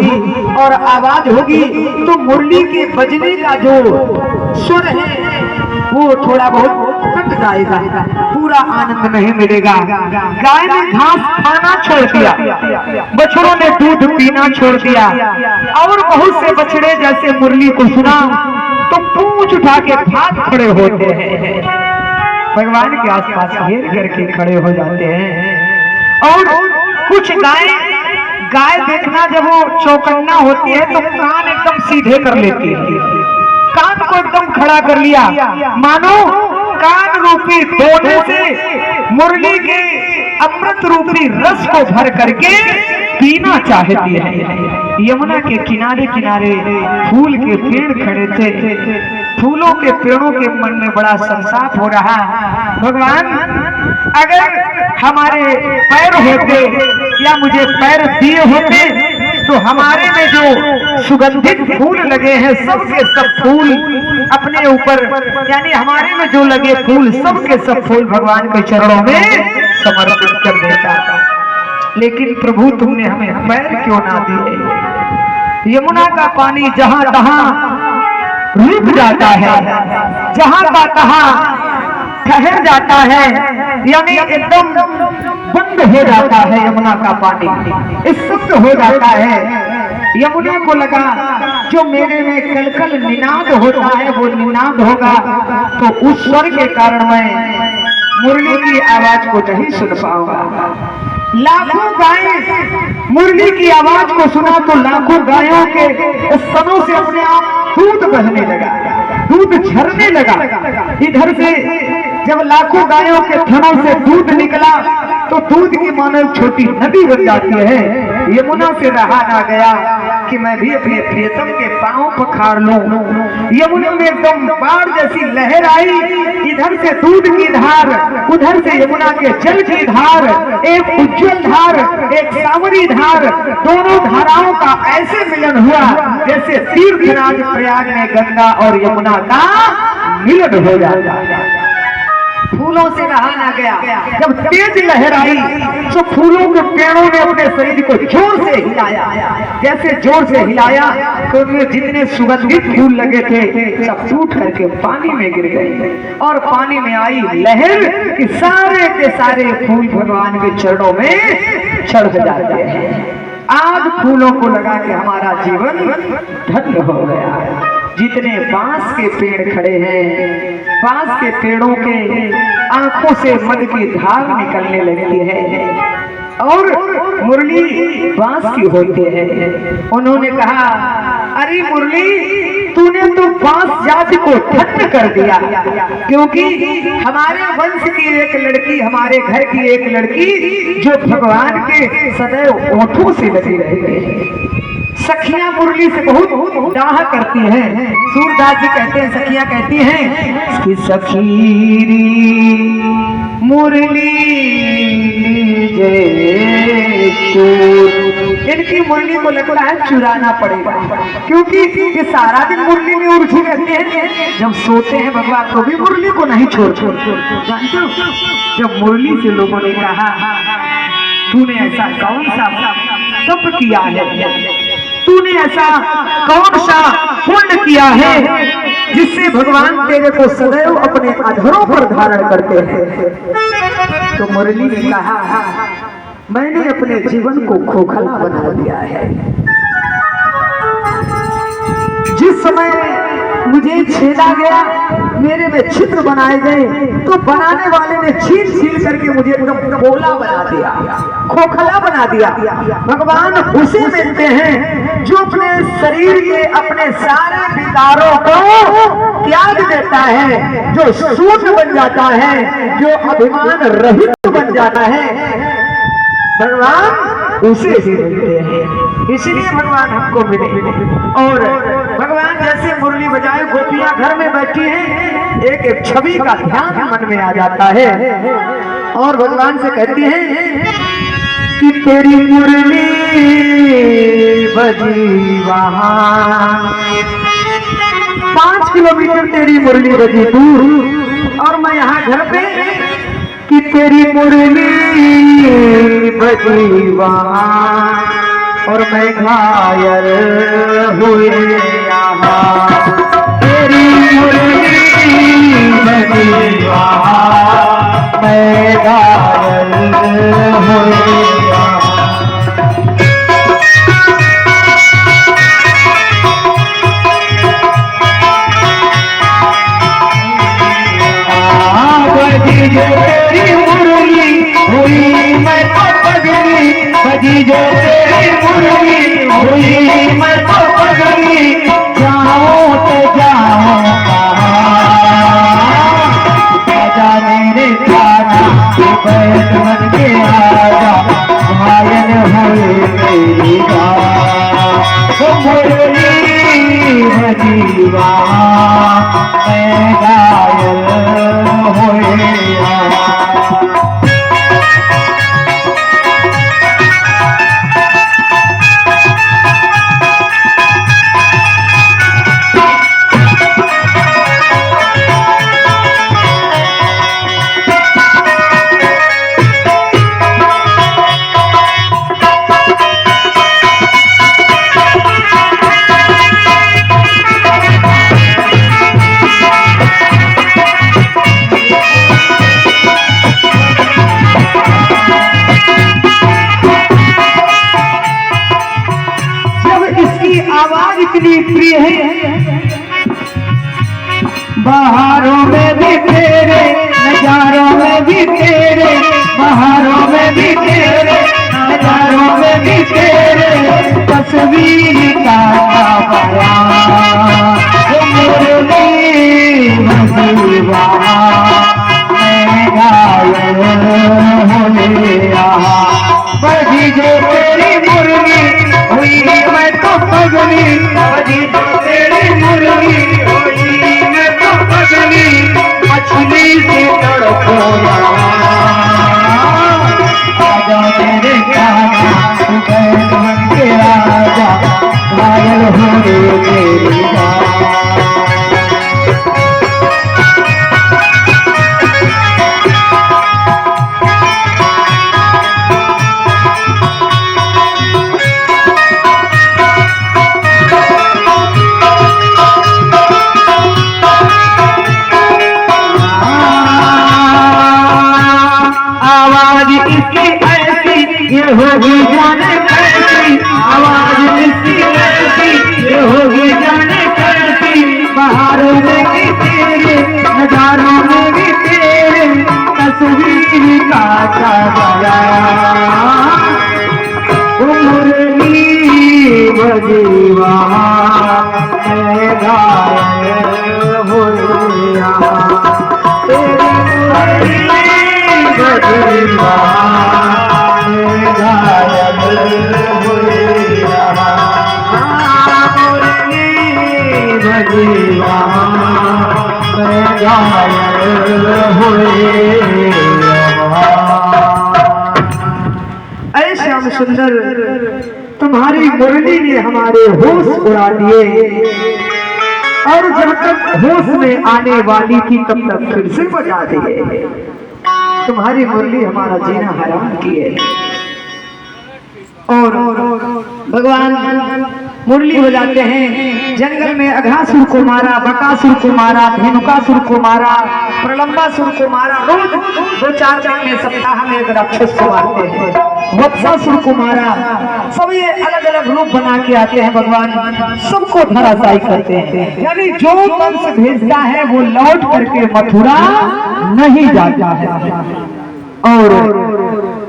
होगी और आवाज होगी तो मुरली के बजने का जो सुर है वो थोड़ा बहुत कट जाएगा, पूरा आनंद नहीं मिलेगा। गाय ने घास खाना छोड़ दिया, बछड़ों ने दूध पीना छोड़ दिया, और बहुत से बछड़े जैसे मुरली को सुना तो पूंछ उठा के भाग खड़े होते हैं, भगवान के आसपास घेर घेर के खड़े हो जाते हैं। और कुछ गाय देखना जब वो चौकन्ना होती है तो कान एकदम सीधे कर लेती है, कान को एकदम खड़ा कर लिया, मानो कान रूपी दोने से मुरली के अमृत रूपी रस को भर करके पीना चाहती है। यमुना के किनारे किनारे फूल के पेड़ खड़े थे, फूलों के पेड़ों के मन में बड़ा संसाप हो रहा। भगवान अगर हमारे पैर होते या मुझे पैर दिए होते तो हमारे में जो सुगंधित फूल लगे हैं सब के सब फूल अपने ऊपर, यानी हमारे में जो लगे फूल सब के सब फूल भगवान के चरणों में समर्पित कर देता। लेकिन प्रभु तुमने हमें पैर क्यों ना दिए? यमुना का पानी जहां तहां रुक जाता है, जहां का तहां ठहर जाता है, यानी एकदम बंद हो जाता है। यमुना का पानी स्तब्ध हो जाता है। यमुना को लगा जो मेरे में कलकल निनाद होता है वो निनाद होगा तो उस स्वर के कारण मैं मुरली की आवाज को नहीं सुन पाऊंगा। लाखों गायें मुरली की आवाज को सुना तो लाखों गायों के स्तनों से अपने आप दूध बहने लगा, दूध झरने लगा। इधर से जब लाखों गायों के थनों से दूध निकला तो दूध की मानो छोटी नदी बन जाती है। यमुना से रहा ना गया कि मैं भी अपने प्रियतम के पांव पखार लूं। यमुना में एकदम बाढ़ जैसी लहर आई, इधर से दूध की धार, उधर से यमुना के जल की धार, एक उज्जवल धार, एक सावरी धार, दोनों धाराओं का ऐसे मिलन हुआ जैसे तीर्थराज प्रयाग में गंगा और यमुना का मिलन हो जाता। फूलों से रहा ना गया, जब तेज लहर आई तो फूलों के पेड़ों ने अपने शरीर को जोर से हिलाया। जैसे जोर से हिलाया तो उनमें जितने सुगंधित फूल लगे थे सब टूट करके पानी में गिर गए, और पानी में आई लहर कि सारे के सारे फूल भगवान के चरणों में चढ़ जाते हैं। आज फूलों को लगा कि हमारा जीवन धन्य हो गया। जितने बांस के पेड़ खड़े हैं, बांस के पेड़ों के आंखों से मद की धार निकलने लगती है और मुरली बांस की होती है। उन्होंने कहा, अरे मुरली तूने तो बांस जाति को धन्य कर दिया, क्योंकि हमारे वंश की एक लड़की, हमारे घर की एक लड़की जो भगवान के सदैव ओठों से लगी रहती है। सखियां मुरली से बहुत डाह करती हैं। सूरदास जी कहते हैं, सखियां कहती हैं कि सखीरी मुरली इनकी मुरली को लगता है चुराना पड़ेगा, क्योंकि ये सारा दिन मुरली में उलझे रहते हैं। जब सोते हैं भगवान तो भी मुरली को नहीं छोड़ते। जानते हो, जब मुरली से लोगों ने कहा तूने ऐसा कौन सा तप किया है, तूने ऐसा कौन सा पुण्य किया है जिससे भगवान तेरे को सदैव अपने अधरों पर धारण करते हैं, तो मुरली ने कहा मैंने अपने जीवन को खोखला बना दिया है। जिस समय मुझे छेदा गया, मेरे में छिद्र बनाए गए, तो बनाने वाले ने छील छील करके मुझे एकदम बोला बना दिया, खोखला बना दिया। भगवान उसे मिलते हैं जो अपने शरीर के अपने सारे विकारों को त्याग देता है, जो शून्य बन जाता है, जो अभिमान रहित बन जाता है। भगवान उसे ही मिलते हैं, इसलिए भगवान हमको मिले। और भगवान जैसे मुरली बजाए, गोपियां घर में बैठी हैं, एक एक छवि का ध्यान मन में आ जाता है और भगवान से कहती हैं कि तेरी मुरली बजी वहां 5 किलोमीटर तेरी मुरली बजी दूर, और मैं यहाँ घर पे कि तेरी मुरली बजी वहां और मैं घायल हुए यहाँ तेरी मुरली बजी वहाँ मैं घायल हुए तेरी मुरली हुई मैं तो पगली बजी जो तेरी मुरली हुई मैं तो पगली जाऊं तो जाऊं आजा मेरे खाना बैठ बन के आजा घायल हुए मेरी वो मुरली बजी वहाँ मैं घायल हुए आवाज इतनी प्रिय है बहारों में भी तेरे नजारों में भी तेरे बहारों में भी तेरे नजारों में भी तेरे तस्वीर का मुरली बजी वहाँ मैं घायल होने यहाँ बजी जो तेरी मुरली हुई मैं तो पगली बजी जो तेरी मुरली हुई मैं तो पगली मछली से तड़को आजा मेरे खाना बैठ बन के आजा घायल हो मेरी आवाज इसकी ऐसी ये होगी जाने कैसी आवाज इसकी ऐसी ये होगी जाने कैसी बहारों में भी तेरे नजारों में भी तेरे तस्वीर का गया मुरली बजी वहाँ मैं घायल हुए यहाँ तेरी मुरली बजी वहाँ मैं घायल हुए यहाँ मुरली बजी वहाँ मैं घायल हुए ऐ श्याम सुंदर तुम्हारी मुरली ने हमारे होश उड़ा दिए और जब तक होश में आने वाली थी तब तक फिर से बजा दिए तुम्हारी मुरली हमारा जीना हराम किए और भगवान मुरली बजाते हैं जंगल में अघासुर को मारा बकासुर को मारा धेनुकासुर को मारा प्रलंबासुर को मारा रोज 2-4 दिन में सप्ताह में एक राक्षस को मारते हैं वत्सासुर को मारा सब ये अलग अलग रूप बना के आते हैं भगवान सबको धराशायी करते हैं यानी जो वंश भेजता है वो लौट करके मथुरा नहीं जाता है और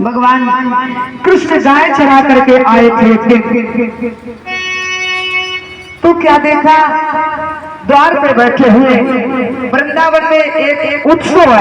भगवान कृष्ण गाय चरा करके आए थे तो क्या देखा द्वार पर बैठे हुए वृंदावन में एक उत्सव